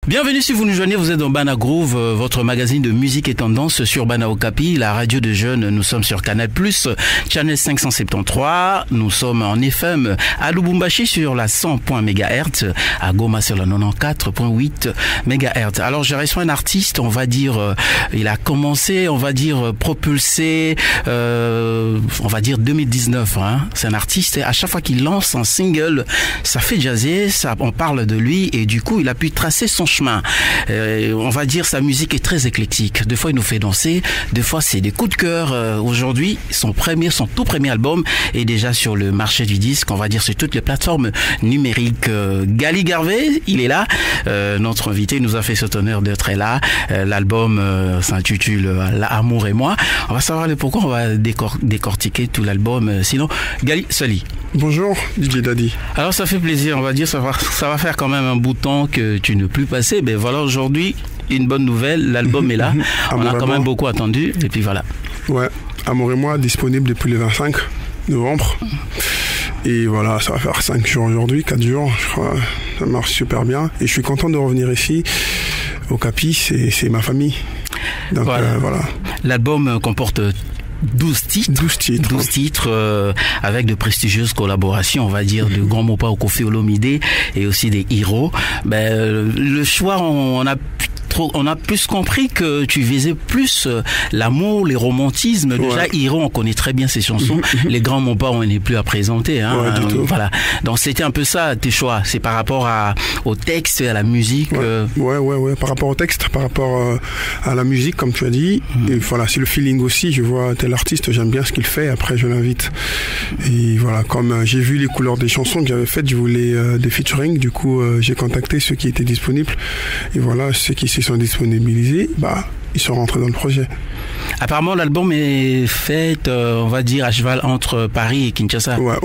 Bienvenue si vous nous joignez, vous êtes dans Bana Groove, votre magazine de musique et tendance sur Bana Okapi, la radio de jeunes. Nous sommes sur Canal+, Channel 573. Nous sommes en FM à Lubumbashi sur la 100.0 MHz, à Goma sur la 94.8 MHz. Alors j'ai reçu un artiste, on va dire, il a commencé, on va dire, propulsé, on va dire 2019. Hein. C'est un artiste et à chaque fois qu'il lance un single, ça fait jazzer, ça, on parle de lui et du coup il a pu tracer son chemin. On va dire sa musique est très éclectique. Des fois il nous fait danser, des fois c'est des coups de cœur. Aujourd'hui son tout premier album est déjà sur le marché du disque, on va dire sur toutes les plateformes numériques. Gali Garvey, il est là, notre invité nous a fait cet honneur d'être là. L'album s'intitule L'amour et moi. On va savoir le pourquoi, on va décortiquer tout l'album. Sinon, Gali, salut. Bonjour, DJ Daddy. Alors ça fait plaisir, on va dire, ça va faire quand même un bout de temps que tu ne plus passé. Mais voilà, aujourd'hui, une bonne nouvelle, l'album est là. On a quand même beaucoup attendu, et puis voilà. Ouais, Amour et moi, disponible depuis le 25 novembre. Et voilà, ça va faire 5 jours aujourd'hui, 4 jours, je crois. Ça marche super bien. Et je suis content de revenir ici, au Capi, c'est ma famille. Donc voilà. L'album comporte 12 titres avec de prestigieuses collaborations, on va dire, de Grand Mopa au Koffi Olomide et aussi des héros. Le choix, on a plus compris que tu visais plus l'amour, les romantismes. Déjà, Hiro, on connaît très bien ses chansons. Les Grands Mopa, on n'est plus à présenter. Hein. Ouais, du tout. Voilà. Donc, c'était un peu ça, tes choix. C'est par rapport au texte, à la musique. Ouais. Par rapport au texte, par rapport à la musique, comme tu as dit. Et voilà, c'est le feeling aussi. Je vois tel artiste, j'aime bien ce qu'il fait. Après, je l'invite. Et voilà, comme j'ai vu les couleurs des chansons que j'avais faites, je voulais des featuring. Du coup, j'ai contacté ceux qui étaient disponibles. Et voilà, ceux qui sont disponibilisés, ils sont rentrés dans le projet. Apparemment, l'album est fait, on va dire, à cheval entre Paris et Kinshasa. Ouais.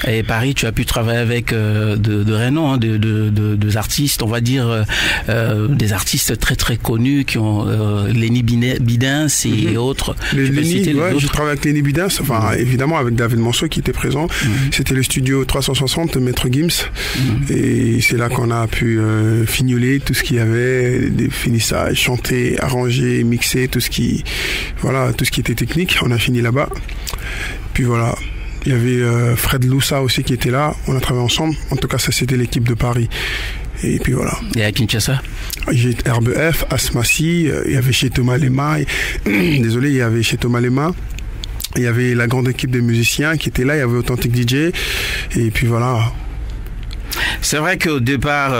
Et Paris, tu as pu travailler avec de renom, des artistes, on va dire, des artistes très très connus qui ont Lenny Bidens et autres. J'ai travaillé avec Lenny Bidens, évidemment avec David Manso qui était présent. C'était le studio 360 Maître Gims. Et c'est là qu'on a pu fignoler tout ce qu'il y avait, des finissages, chanter, arranger, mixer, tout ce qui était technique. On a fini là-bas. Puis voilà. Il y avait Fred Loussa aussi qui était là. On a travaillé ensemble. En tout cas, ça, c'était l'équipe de Paris. Et puis voilà. Et à Kinshasa? J'ai RBF, Asmassi, il y avait chez Thomas Lema. Désolé, il y avait chez Thomas Lema. Il y avait la grande équipe de musiciens qui était là. Il y avait Authentic DJ. Et puis voilà. C'est vrai qu'au départ,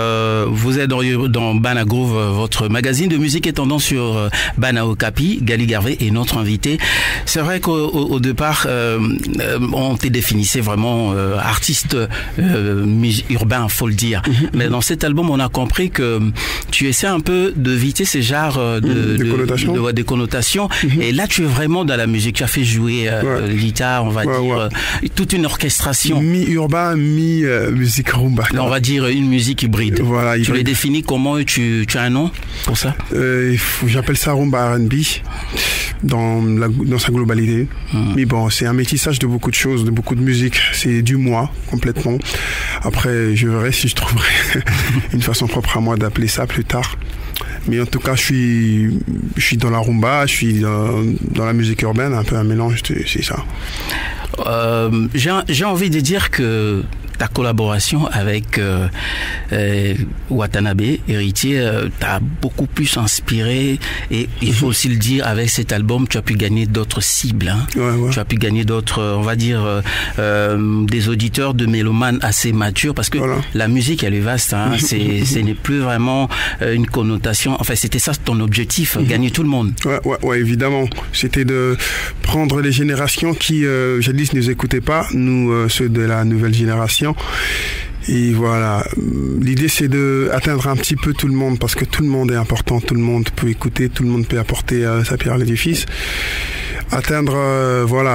vous êtes dans Bana Groove, votre magazine de musique et tendance sur Bana Okapi. Gali Garvey est notre invité. C'est vrai qu'au départ, on te définissait vraiment artiste urbain, faut le dire. Mais dans cet album, on a compris que tu essaies un peu d'éviter ces genres de connotations. Et là, tu es vraiment dans la musique. Tu as fait jouer guitare, on va dire, toute une orchestration. Mi-urbain, mi-musique rumba. Là, on va dire une musique hybride. Voilà, tu les définis comment? Tu as un nom pour ça? J'appelle ça rumba R&B dans sa globalité. Mais bon, c'est un métissage de beaucoup de choses, de beaucoup de musique. C'est du moi, complètement. Après, je verrai si je trouverai une façon propre à moi d'appeler ça plus tard. Mais en tout cas, je suis dans la rumba, je suis dans la musique urbaine, un peu un mélange, c'est ça. J'ai envie de dire que ta collaboration avec Watanabe, héritier, t'a beaucoup plus inspiré et il faut aussi le dire, avec cet album, tu as pu gagner d'autres cibles. Hein. Tu as pu gagner d'autres, on va dire, des auditeurs, de mélomanes assez matures parce que la musique, elle est vaste. Hein. Ce n'est plus vraiment une connotation. Enfin, c'était ça ton objectif, gagner tout le monde. Ouais, évidemment. C'était de prendre les générations qui, jadis, ne nous écoutaient pas, nous, ceux de la nouvelle génération. Et voilà, l'idée c'est d'atteindre un petit peu tout le monde parce que tout le monde est important, tout le monde peut écouter, tout le monde peut apporter sa pierre à l'édifice. Atteindre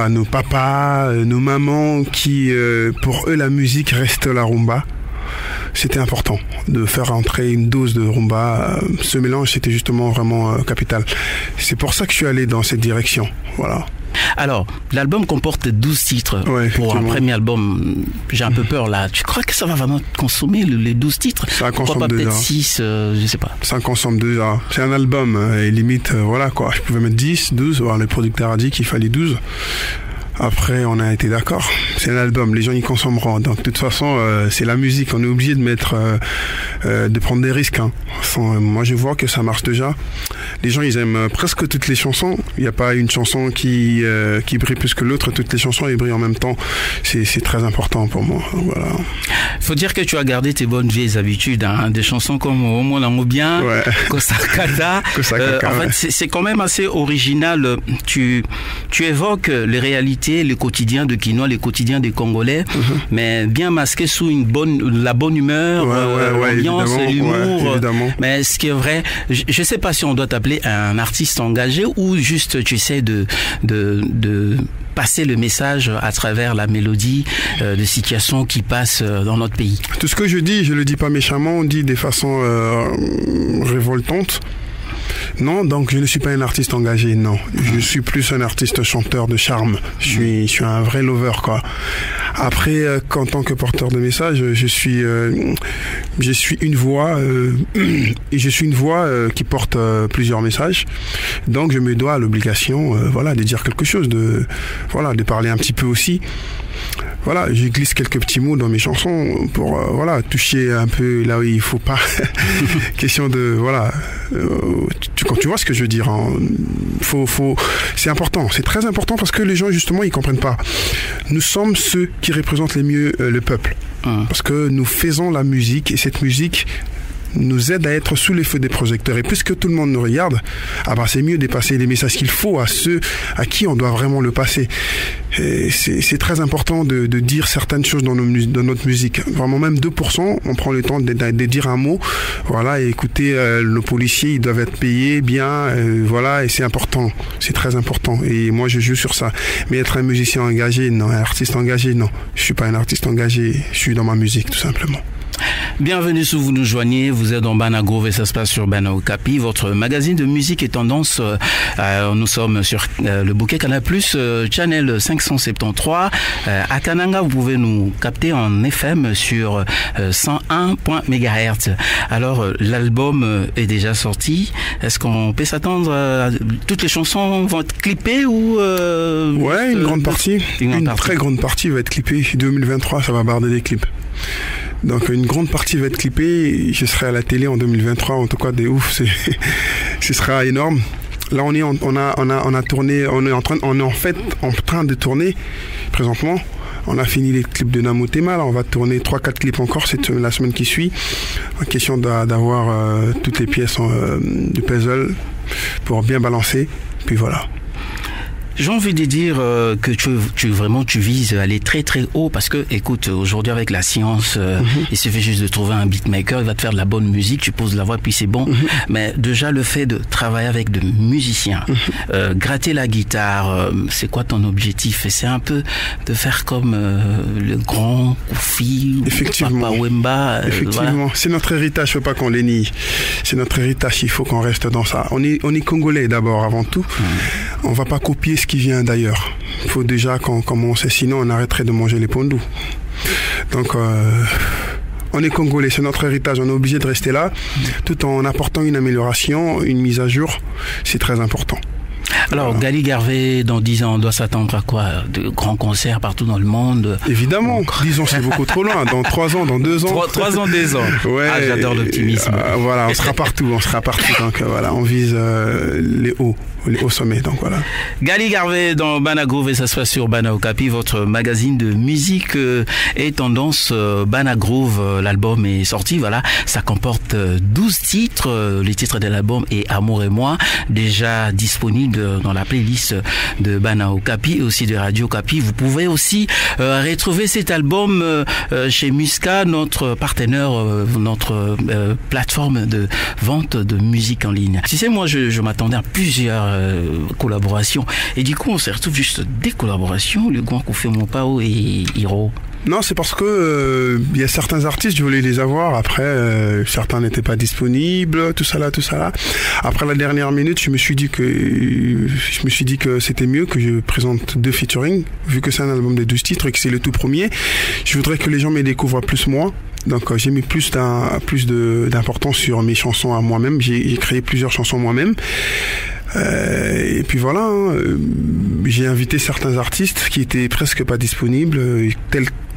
nos papas, nos mamans qui, pour eux la musique reste la rumba. C'était important de faire entrer une dose de rumba. Ce mélange c'était justement vraiment capital. C'est pour ça que je suis allé dans cette direction. Voilà. Alors, l'album comporte 12 titres. Ouais, pour un premier album, j'ai un peu peur là. Tu crois que ça va vraiment consommer les 12 titres? Ça pourquoi pas peut-être 6, je sais pas. Ça consomme déjà. C'est un album, et limite, voilà quoi. Je pouvais mettre 10, 12, alors le producteur a dit qu'il fallait 12. Après, on a été d'accord. C'est un album, les gens y consommeront. Donc, de toute façon, c'est la musique. On est obligé de mettre, de prendre des risques. Hein. Moi, je vois que ça marche déjà. Les gens, ils aiment presque toutes les chansons. Il n'y a pas une chanson qui brille plus que l'autre. Toutes les chansons, elles brillent en même temps. C'est très important pour moi. Voilà. Faut dire que tu as gardé tes bonnes vieilles habitudes, hein. Des chansons comme Au moins l'amour bien, ouais. Kosakata. En fait, c'est quand même assez original. Tu évoques les réalités, le quotidien de Kinois, le quotidien des Congolais, mais bien masqué sous la bonne humeur, l'ambiance, l'humour. Mais ce qui est vrai, je ne sais pas si on doit t'appeler un artiste engagé ou juste tu essaies de passer le message à travers la mélodie de situations qui passent dans notre pays. Tout ce que je dis, je le dis pas méchamment, on dit de façon révoltante. Non, donc je ne suis pas un artiste engagé, non. Je suis plus un artiste chanteur de charme. Je suis un vrai lover, quoi. Après, en tant que porteur de message, je suis une voix et je suis une voix qui porte plusieurs messages. Donc je me dois à l'obligation, de dire quelque chose, de parler un petit peu aussi. Voilà, je glisse quelques petits mots dans mes chansons pour toucher un peu là où il faut pas. Question de quand tu vois ce que je veux dire, hein, c'est important, c'est très important parce que les gens justement ils comprennent pas. Nous sommes ceux qui représentent les mieux le peuple, parce que nous faisons la musique et cette musique nous aide à être sous les feux des projecteurs. Et puisque tout le monde nous regarde, c'est mieux de passer les messages qu'il faut à ceux à qui on doit vraiment le passer. Et c'est très important de dire certaines choses dans notre musique. Vraiment, même 2%, on prend le temps de dire un mot. Voilà, et écoutez, nos policiers, ils doivent être payés bien. Et c'est important. C'est très important. Et moi, je joue sur ça. Mais être un musicien engagé, non. Un artiste engagé, non. Je suis pas un artiste engagé. Je suis dans ma musique, tout simplement. Bienvenue si vous nous joignez, vous êtes dans Bana Groove et ça se passe sur Bana Okapi, votre magazine de musique et tendance. Nous sommes sur le bouquet Canal+, channel 573. À Kananga, vous pouvez nous capter en FM sur 101 MHz. Alors, l'album est déjà sorti. Est-ce qu'on peut s'attendre toutes les chansons vont être clippées ou une grande partie. Une très grande partie va être clippée. 2023, ça va barder des clips. Donc une grande partie va être clippée. Je serai à la télé en 2023. En tout cas, des ouf, ce sera énorme. Là, on a tourné. On est en train de tourner présentement. On a fini les clips de Namo Tema. Là, on va tourner 3-4 clips encore la semaine qui suit. En question d'avoir toutes les pièces du puzzle pour bien balancer. Puis voilà. J'ai envie de dire que tu vises à aller très très haut parce que, écoute, aujourd'hui avec la science, il suffit juste de trouver un beatmaker, il va te faire de la bonne musique, tu poses la voix puis c'est bon. Mais déjà le fait de travailler avec de musiciens, gratter la guitare, c'est quoi ton objectif? Et c'est un peu de faire comme le grand Koufi ou Papa Wemba. Effectivement, c'est notre héritage, je ne veux pas qu'on les nie. C'est notre héritage, il faut qu'on reste dans ça. On est Congolais d'abord, avant tout. On ne va pas copier ce qui vient d'ailleurs. Il faut déjà qu'on commence, sinon on arrêterait de manger les pondous. Donc on est Congolais, c'est notre héritage, on est obligé de rester là, tout en apportant une amélioration, une mise à jour, c'est très important. Alors, Gali Garvey, dans 10 ans, on doit s'attendre à quoi? De grands concerts partout dans le monde? Évidemment, 10 ans c'est beaucoup trop loin. Dans 3 ans, dans 2 ans. 3 ans, 2 ans. Ouais, j'adore l'optimisme. Voilà, on sera partout. Donc voilà, on vise les hauts sommets. Donc voilà. Gali Garvey dans Bana Groove et ça se passe sur Bana Okapi, votre magazine de musique et tendance. Bana Groove, l'album est sorti. Voilà, ça comporte 12 titres. Les titres de l'album est Amour et moi, déjà disponible dans la playlist de Bana Okapi et aussi de Radio Okapi. Vous pouvez aussi retrouver cet album chez Musca, notre partenaire, notre plateforme de vente de musique en ligne. Tu sais, moi je m'attendais à plusieurs collaborations et du coup on se retrouve juste des collaborations, le grand Koufé Mopao et Hiro. Non, c'est parce que il y a certains artistes, je voulais les avoir. Après, certains n'étaient pas disponibles, tout ça là. Après la dernière minute, je me suis dit que c'était mieux que je présente 2 featuring, vu que c'est un album de 12 titres et que c'est le tout premier. Je voudrais que les gens me découvrent plus moi. Donc j'ai mis plus d'importance sur mes chansons à moi-même. J'ai créé plusieurs chansons moi-même. Et puis voilà, j'ai invité certains artistes qui étaient presque pas disponibles.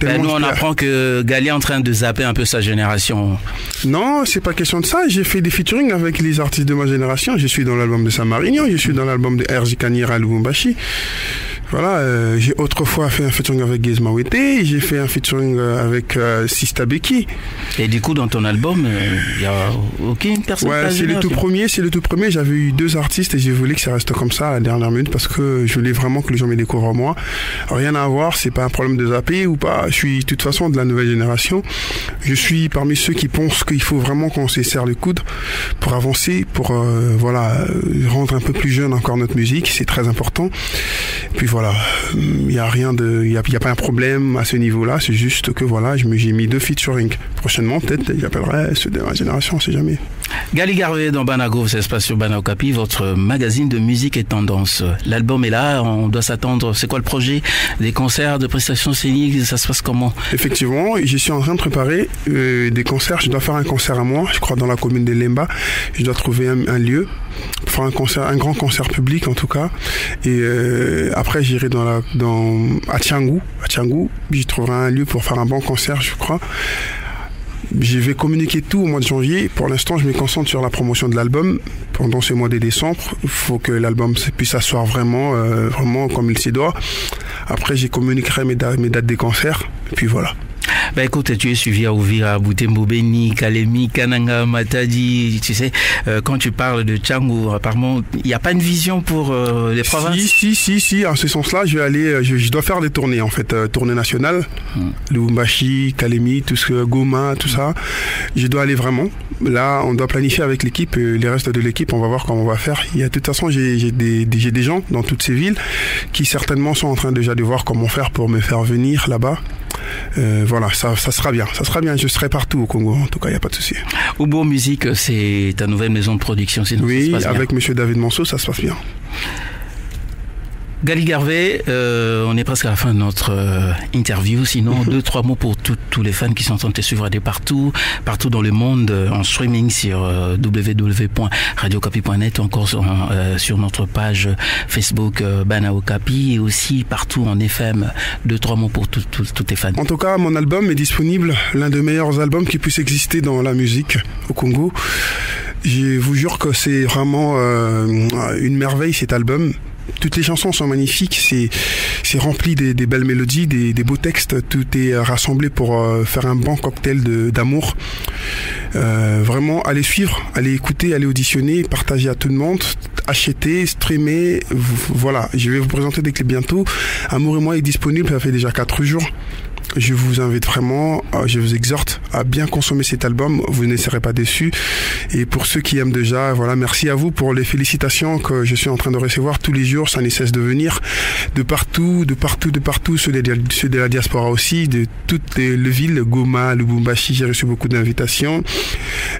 Nous on apprend que Gali est en train de zapper un peu sa génération. Non, c'est pas question de ça. J'ai fait des featuring avec les artistes de ma génération. Je suis dans l'album de Sam Marignan, je suis dans l'album de RJ Kanyera à Lubumbashi. Voilà, j'ai autrefois fait un featuring avec Gizma Wete, j'ai fait un featuring avec Sista Becky. Et du coup, dans ton album, il n'y a aucune personne. Ouais, c'est le tout premier. J'avais eu 2 artistes et j'ai voulu que ça reste comme ça à la dernière minute parce que je voulais vraiment que les gens me découvrent moi. Rien à voir, c'est pas un problème de zapper ou pas. Je suis de toute façon de la nouvelle génération. Je suis parmi ceux qui pensent qu'il faut vraiment qu'on se serre le coude pour avancer, pour rendre un peu plus jeune encore notre musique. C'est très important. Et puis voilà, il y a pas un problème à ce niveau-là, c'est juste que voilà, j'ai mis 2 featuring. Prochainement, peut-être, j'appellerai ceux de ma génération, on sait jamais. Gali Garvey dans Bana Groove, ça se passe sur Bana Okapi, votre magazine de musique et tendance. L'album est là, on doit s'attendre. C'est quoi le projet? Des concerts, de prestations scéniques, ça se passe comment? Effectivement, je suis en train de préparer des concerts. Je dois faire un concert à moi, je crois dans la commune de Lemba. Je dois trouver un lieu pour faire un grand concert public en tout cas. Et après, j'irai à Tiangou. À Tiangou, j'y trouverai un lieu pour faire un bon concert, je crois. Je vais communiquer tout au mois de janvier. Pour l'instant, je me concentre sur la promotion de l'album. Pendant ce mois de décembre, il faut que l'album puisse s'asseoir vraiment comme il se doit. Après, je communiquerai mes dates des concerts. Et puis voilà. Ben écoute, tu es suivi à Uvira, Butembo, Beni, Kalemi, Kananga, Matadi. Tu sais, quand tu parles de Tiangou, apparemment, il n'y a pas une vision pour les provinces? Si, en ce sens-là, je vais aller, je dois faire des tournées, en fait, tournées nationales. Lubumbashi, Kalemi, tout ce Goma, tout ça. Je dois aller vraiment. Là, on doit planifier avec l'équipe, les restes de l'équipe, on va voir comment on va faire. De toute façon, j'ai des gens dans toutes ces villes qui certainement sont en train déjà de voir comment faire pour me faire venir là-bas. Voilà, ça sera bien. Je serai partout au Congo, en tout cas, il n'y a pas de souci. Ubo Musique, c'est ta nouvelle maison de production, sinon oui, ça se passe avec M. David Monceau, ça se passe bien. Gali Garvey, on est presque à la fin de notre interview. Sinon, 2-3 mots pour tous les fans qui sont en train de te suivre partout dans le monde, en streaming sur www.radiocapi.net, encore sur notre page Facebook Bana Okapi, et aussi partout en FM. 2-3 mots pour tous tes fans. En tout cas, mon album est disponible, l'un des meilleurs albums qui puisse exister dans la musique au Congo. Je vous jure que c'est vraiment une merveille, cet album. Toutes les chansons sont magnifiques, c'est rempli des belles mélodies, des beaux textes, tout est rassemblé pour faire un bon cocktail d'amour. Vraiment, allez suivre, allez écouter, allez auditionner, partager à tout le monde, acheter, streamer, voilà. Je vais vous présenter des clips bientôt. Amour et moi est disponible, ça fait déjà 4 jours. Je vous invite vraiment, je vous exhorte à bien consommer cet album, vous ne serez pas déçus. Et pour ceux qui aiment déjà, voilà, merci à vous pour les félicitations que je suis en train de recevoir tous les jours, ça ne cesse de venir de partout, ceux de la diaspora aussi, de toutes les villes, Goma, Lubumbashi, j'ai reçu beaucoup d'invitations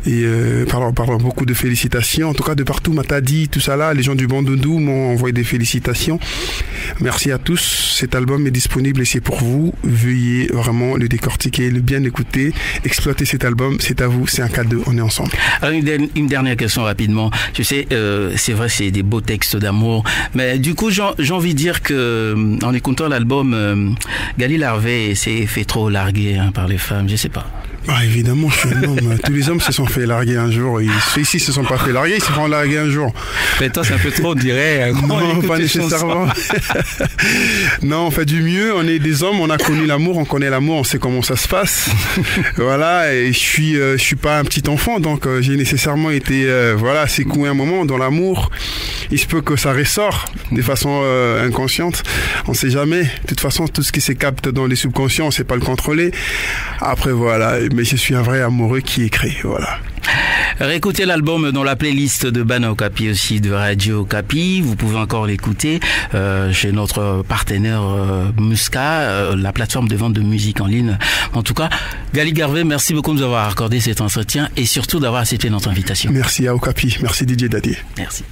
et pardon, beaucoup de félicitations, en tout cas de partout, Matadi, tout ça là, les gens du Bandundu m'ont envoyé des félicitations. Merci à tous, cet album est disponible et c'est pour vous, veuillez vraiment le décortiquer, le bien écouter, exploiter cet album, c'est à vous, c'est un cadeau, on est ensemble. Alors une dernière question rapidement, tu sais, c'est vrai, c'est des beaux textes d'amour, mais du coup j'ai envie de dire que en écoutant l'album, Gali Garvey s'est fait trop larguer par les femmes, je sais pas. Ah, évidemment, je suis un homme. Tous les hommes se sont fait larguer un jour. Ceux-ci se sont pas fait larguer, ils se font larguer un jour. Mais toi, c'est un peu trop, on dirait. Non, pas nécessairement. Non, on fait du mieux. On est des hommes, on a connu l'amour, on connaît l'amour, on sait comment ça se passe. Voilà, et je suis pas un petit enfant, donc j'ai nécessairement été, secoué un moment dans l'amour. Il se peut que ça ressort de façon inconsciente. On sait jamais. De toute façon, tout ce qui se capte dans les subconscients, on sait pas le contrôler. Après, voilà. Mais je suis un vrai amoureux qui est créé, voilà. Réécoutez l'album dans la playlist de Bana Okapi aussi de Radio Okapi. Vous pouvez encore l'écouter chez notre partenaire Musca, la plateforme de vente de musique en ligne. En tout cas, Gali Garvey, merci beaucoup de nous avoir accordé cet entretien et surtout d'avoir accepté notre invitation. Merci à Okapi. Merci Didier Dadier. Merci.